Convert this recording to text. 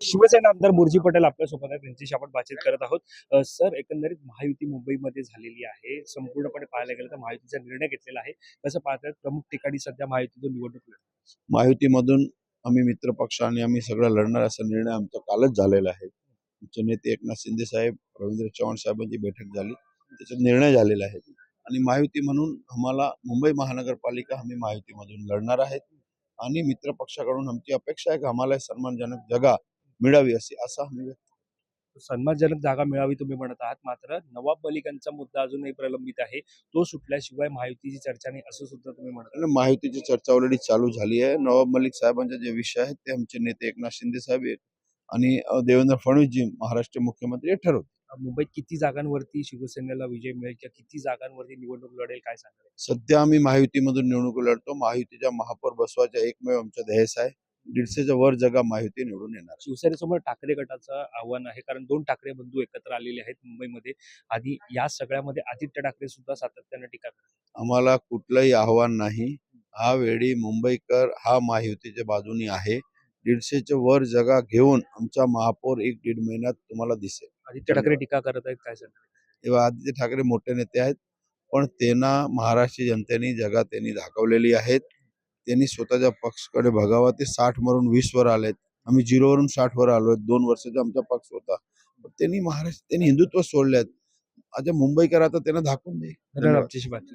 शिवसेना आमदार बुर्जी पटेल आपल्यासोबत आहेत. त्यांच्याशी आपण बातचीत करत आहोत. सर, एकंदरीत महायुती मुंबईमध्ये झालेली आहे. संपूर्णपणे पाहायला गेलं तर महायुतीचा निर्णय घेतलेला आहे. कसं पाहतायत? प्रमुख ठिकाणी सध्या महायुतीतून निवडणूक लढत आहे. महायुतीमधून आम्ही मित्र पक्ष आणि आम्ही सगळं लढणार असा निर्णय आमचा कालच झालेला आहे. आमचे नेते एकनाथ शिंदे साहेब, रवींद्र चव्हाण साहेबांची बैठक झाली, त्याच्यात निर्णय झालेला आहे. आणि महायुती म्हणून आम्हाला मुंबई महानगरपालिका आम्ही महायुतीमधून लढणार आहेत. आणि मित्र पक्षाकडून आमची अपेक्षा आहे की आम्हाला सन्मानजनक जागा मिळावी असं आम्ही सन्मानजनक जागा मिळावी तुम्ही म्हणत आहात. मात्र नवाब मलिकांचा मुद्दा अजूनही प्रलंबित आहे. तो सुटल्याशिवाय महायुतीची चर्चा नाही, असं सुद्धा तुम्ही म्हणत आहात. आणि महायुतीची चर्चा ऑलरेडी चालू झाली आहे. नवाब मलिक साहेबांचे जे विषय आहेत ते आमचे नेते एकनाथ शिंदे साहेब आणि देवेंद्र फडणवीसजी महाराष्ट्र मुख्यमंत्री हे ठरवतील. मुंबईत किती जागांवरती शिवसेनेला विजय मिळेल किंवा किती जागांवरती निवडणूक लढेल, काय सांगाल? सध्या आम्ही महायुतीमधून निवडणूक लढतो. महायुतीच्या महापौर बसवायचा एकमेव आमचा ध्येय आहे. 150च्या वर जागा महायुती निवडून येणार. शिवसेनेसमोर ठाकरे गटाचं आव्हान आहे, कारण 2 ठाकरे बंधू एकत्र आलेले आहेत मुंबईमध्ये. आधी या सगळ्यामध्ये आदित्य ठाकरे सुद्धा सातत्याने टीका करतात. आम्हाला कुठलंही आव्हान नाही. हा वेळी मुंबईकर हा महायुतीच्या बाजूनी आहे. 150च्या वर जागा घेऊन आमचा महापौर 1-1.5 महिन्यात तुम्हाला दिसेल. आदित्य ठाकरे टीका करत आहेत, काय सांगाल? तेव्हा आदित्य ठाकरे मोठे नेते आहेत, पण त्यांना महाराष्ट्र जनतेने जगा त्यांनी दाखवलेली आहेत. त्यांनी स्वतःच्या पक्षाकडे बघावं. ते 60 वरून 20 वर आलेत. आम्ही 0 वरून 60 वर आलोय. 2 वर्षाचा आमचा पक्ष होता. पण त्यांनी हिंदुत्व सोडल्यात. आता मुंबईकर आता त्यांना दाखवून दे. धन्यवाद. आमच्याशी बातचीत